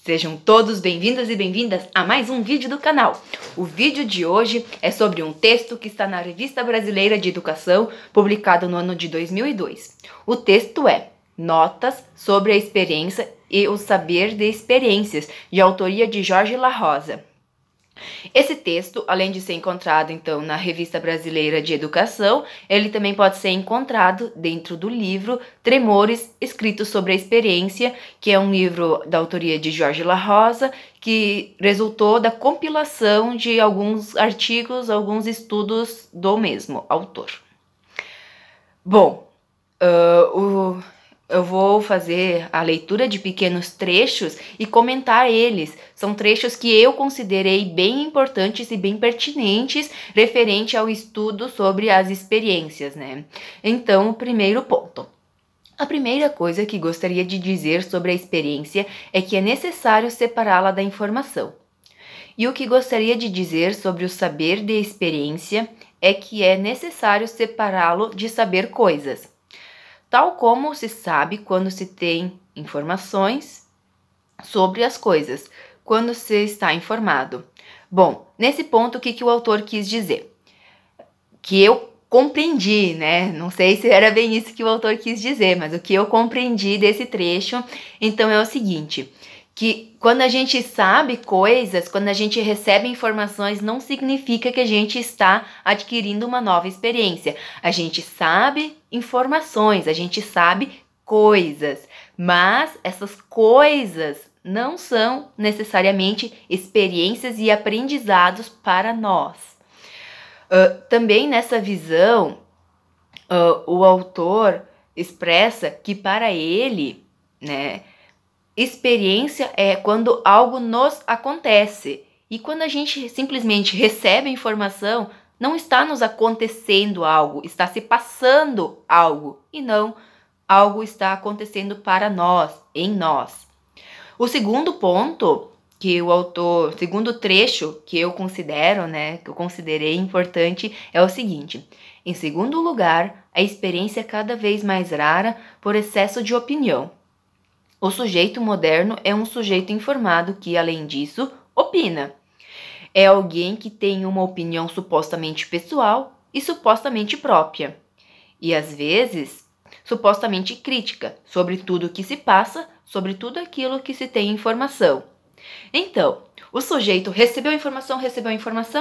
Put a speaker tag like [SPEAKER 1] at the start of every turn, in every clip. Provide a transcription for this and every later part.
[SPEAKER 1] Sejam todos bem-vindos e bem-vindas a mais um vídeo do canal. O vídeo de hoje é sobre um texto que está na Revista Brasileira de Educação, publicado no ano de 2002. O texto é Notas sobre a Experiência e o Saber de Experiências, de autoria de Jorge La Rosa. Esse texto, além de ser encontrado então na Revista Brasileira de Educação, ele também pode ser encontrado dentro do livro Tremores, Escritos sobre a Experiência, que é um livro da autoria de Jorge La Rosa, que resultou da compilação de alguns artigos, alguns estudos do mesmo autor. Bom, eu vou fazer a leitura de pequenos trechos e comentar eles. São trechos que eu considerei bem importantes e bem pertinentes referente ao estudo sobre as experiências, né? Então, o primeiro ponto. A primeira coisa que gostaria de dizer sobre a experiência é que é necessário separá-la da informação. E o que gostaria de dizer sobre o saber de experiência é que é necessário separá-lo de saber coisas. Tal como se sabe quando se tem informações sobre as coisas, quando se está informado. Bom, nesse ponto, o que o autor quis dizer? Que eu compreendi, né? Não sei se era bem isso que o autor quis dizer, mas o que eu compreendi desse trecho, então é o seguinte, que quando a gente sabe coisas, quando a gente recebe informações, não significa que a gente está adquirindo uma nova experiência. A gente sabe informações, a gente sabe coisas, mas essas coisas não são necessariamente experiências e aprendizados para nós. Também nessa visão, o autor expressa que para ele, né, experiência é quando algo nos acontece. E quando a gente simplesmente recebe a informação, não está nos acontecendo algo, está se passando algo. E não algo está acontecendo para nós, em nós. O segundo ponto que o autor, segundo trecho que eu considero, né, que eu considerei importante, é o seguinte. Em segundo lugar, a experiência é cada vez mais rara por excesso de opinião. O sujeito moderno é um sujeito informado que, além disso, opina. É alguém que tem uma opinião supostamente pessoal e supostamente própria. E, às vezes, supostamente crítica sobre tudo o que se passa, sobre tudo aquilo que se tem informação. Então, o sujeito recebeu a informação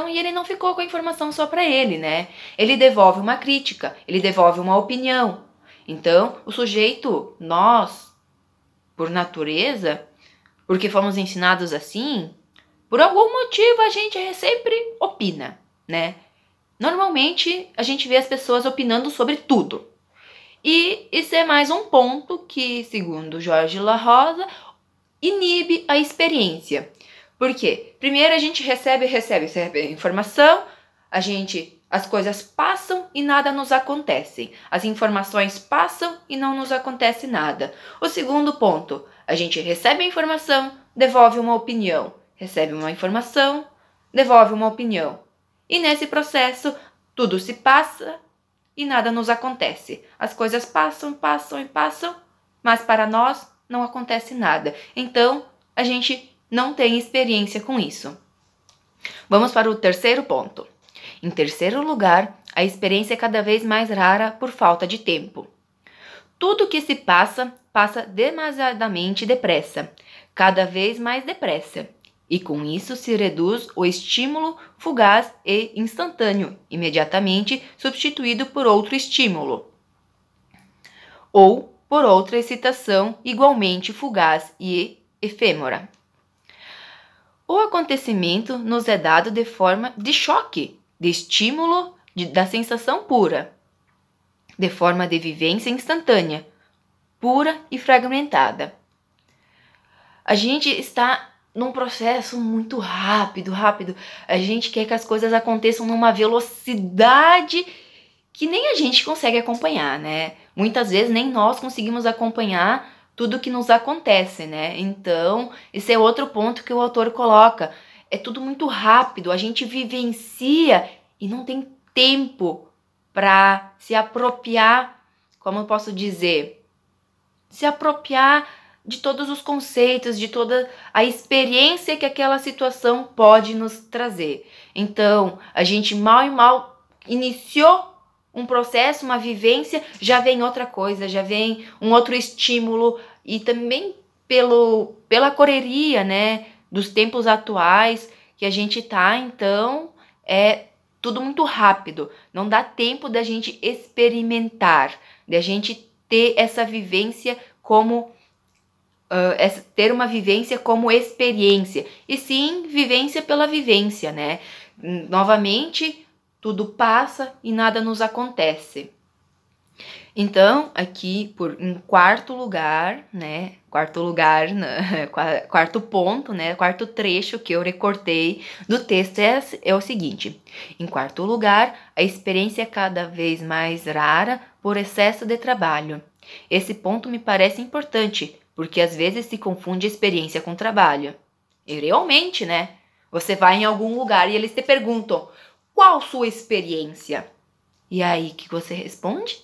[SPEAKER 1] e ele não ficou com a informação só para ele, né? Ele devolve uma crítica, ele devolve uma opinião. Então, o sujeito, nós, por natureza, porque fomos ensinados assim, por algum motivo a gente sempre opina, né? Normalmente a gente vê as pessoas opinando sobre tudo. E isso é mais um ponto que, segundo Jorge La Rosa, inibe a experiência. Por quê? Primeiro a gente recebe a informação, as coisas passam e nada nos acontece. As informações passam e não nos acontece nada. O segundo ponto, a gente recebe a informação, devolve uma opinião. Recebe uma informação, devolve uma opinião. E nesse processo, tudo se passa e nada nos acontece. As coisas passam, passam e passam, mas para nós não acontece nada. Então, a gente não tem experiência com isso. Vamos para o terceiro ponto. Em terceiro lugar, a experiência é cada vez mais rara por falta de tempo. Tudo que se passa, passa demasiadamente depressa, cada vez mais depressa. E com isso se reduz o estímulo fugaz e instantâneo, imediatamente substituído por outro estímulo. Ou por outra excitação igualmente fugaz e efêmera. O acontecimento nos é dado de forma de choque, de estímulo, da sensação pura, de forma de vivência instantânea, pura e fragmentada. A gente está num processo muito rápido. A gente quer que as coisas aconteçam numa velocidade que nem a gente consegue acompanhar, né? Muitas vezes nem nós conseguimos acompanhar tudo que nos acontece, né? Então, esse é outro ponto que o autor coloca. É tudo muito rápido, a gente vivencia e não tem tempo para se apropriar, como eu posso dizer? Se apropriar de todos os conceitos, de toda a experiência que aquela situação pode nos trazer. Então, a gente mal e mal iniciou um processo, uma vivência, já vem outra coisa, já vem um outro estímulo, e também pela correria, né, dos tempos atuais que a gente tá, então é tudo muito rápido, não dá tempo da gente experimentar, da gente ter essa vivência como ter uma vivência como experiência, e sim vivência pela vivência, né? Novamente, tudo passa e nada nos acontece. Então, aqui em quarto lugar, né? Quarto ponto, né? Quarto trecho que eu recortei do texto é o seguinte: em quarto lugar, a experiência é cada vez mais rara por excesso de trabalho. Esse ponto me parece importante, porque às vezes se confunde experiência com trabalho. E realmente, né? Você vai em algum lugar e eles te perguntam: qual sua experiência? E aí, o que você responde?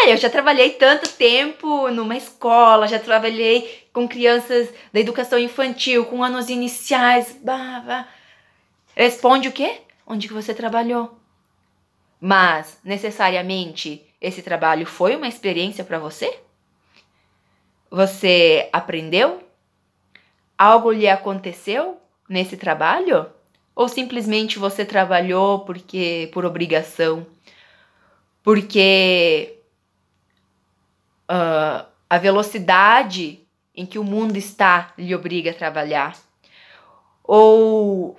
[SPEAKER 1] Eu já trabalhei tanto tempo numa escola, já trabalhei com crianças da educação infantil, com anos iniciais. Responde o quê? Onde que você trabalhou? Mas, necessariamente, esse trabalho foi uma experiência para você? Você aprendeu? Algo lhe aconteceu nesse trabalho? Ou simplesmente você trabalhou por obrigação? Porque a velocidade em que o mundo está lhe obriga a trabalhar? Ou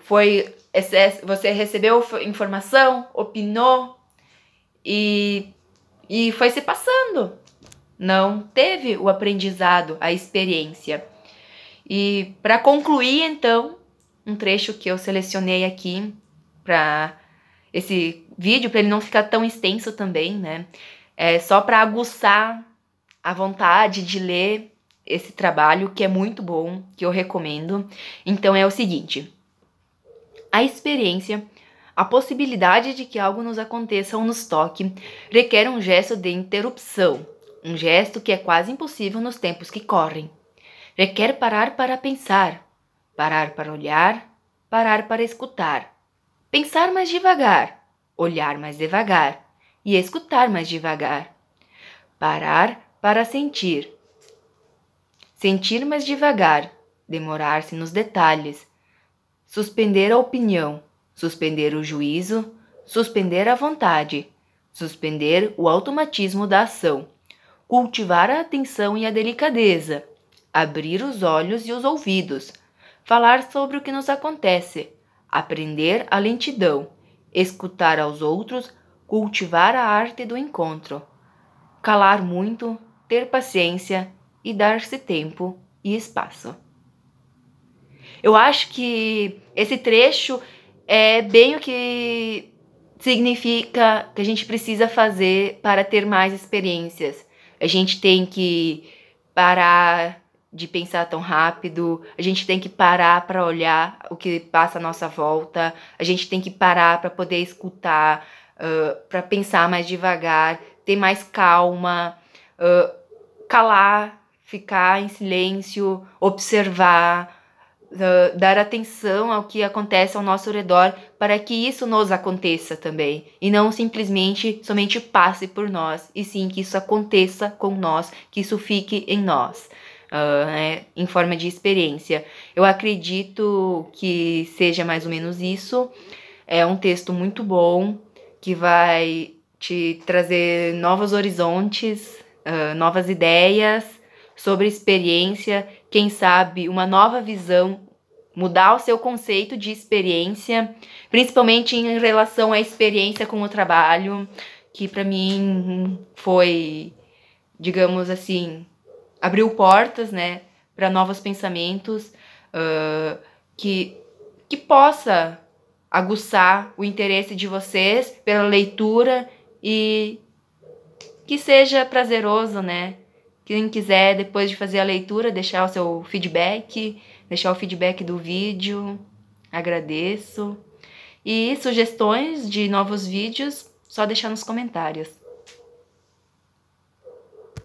[SPEAKER 1] você recebeu informação, opinou e foi se passando? Não teve o aprendizado, a experiência. E para concluir, então, um trecho que eu selecionei aqui para esse vídeo, para ele não ficar tão extenso também, né? É só para aguçar a vontade de ler esse trabalho, que é muito bom, que eu recomendo. Então é o seguinte: a experiência, a possibilidade de que algo nos aconteça ou nos toque, requer um gesto de interrupção, um gesto que é quase impossível nos tempos que correm. Requer parar para pensar, parar para olhar, parar para escutar. Pensar mais devagar, olhar mais devagar e escutar mais devagar. Parar para sentir. Sentir mais devagar, demorar-se nos detalhes. Suspender a opinião, suspender o juízo, suspender a vontade, suspender o automatismo da ação. Cultivar a atenção e a delicadeza. Abrir os olhos e os ouvidos. Falar sobre o que nos acontece. Aprender a lentidão. Escutar aos outros, cultivar a arte do encontro. Calar muito, ter paciência e dar-se tempo e espaço. Eu acho que esse trecho é bem o que significa que a gente precisa fazer para ter mais experiências. A gente tem que parar de pensar tão rápido, a gente tem que parar para olhar o que passa à nossa volta, a gente tem que parar para poder escutar, para pensar mais devagar, ter mais calma, calar, ficar em silêncio, observar, dar atenção ao que acontece ao nosso redor para que isso nos aconteça também, e não simplesmente somente passe por nós, e sim que isso aconteça com nós, que isso fique em nós, em forma de experiência. Eu acredito que seja mais ou menos isso. É um texto muito bom, que vai te trazer novos horizontes, novas ideias sobre experiência, quem sabe uma nova visão, mudar o seu conceito de experiência, principalmente em relação à experiência com o trabalho, que para mim foi, digamos assim, abriu portas, né, para novos pensamentos, que possa aguçar o interesse de vocês pela leitura e que seja prazeroso, né? Quem quiser, depois de fazer a leitura, deixar o seu feedback, deixar o feedback do vídeo, agradeço. E sugestões de novos vídeos, só deixar nos comentários.